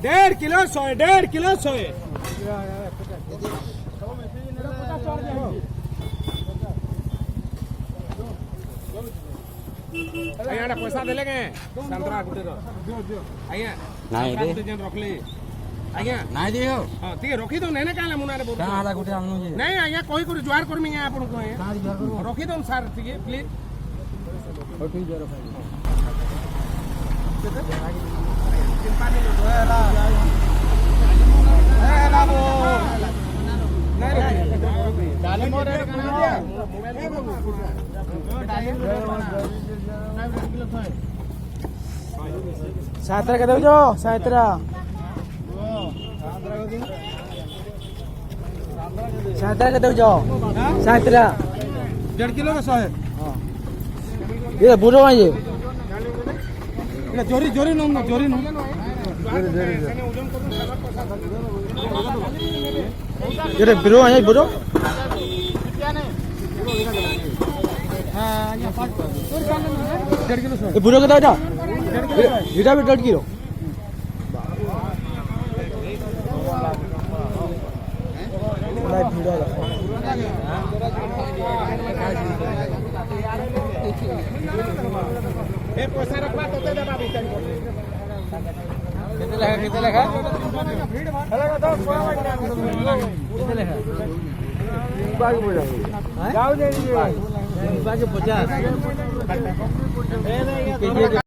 1.5 kilo 100 1.5 kilo 100 आया पैसा देले के संतरा गुटे रो आया नाही रे जन रखले आया नाही दियो हां ठीक रखी दो नेने काला मुनारे बोल काला गुटे आनु जे नहीं आया कोई कर जुआर करमी आपन को रखी दो सर ठीक प्लीज ठीक है रखा सातरा के दो सातरा के दो सातरा 1.5 किलो का 100 है ये बुरो है ये जोरी जोरी नो जोरी नो ये बुरो है ये बुरो ये बुरो के दादा ये भी 1.5 किलो ए पैसा रखबा तो दे देबा भीतर कितने लगा लगा तो कितने लगा बाग बोला जाओ दे दीजिए बाग 50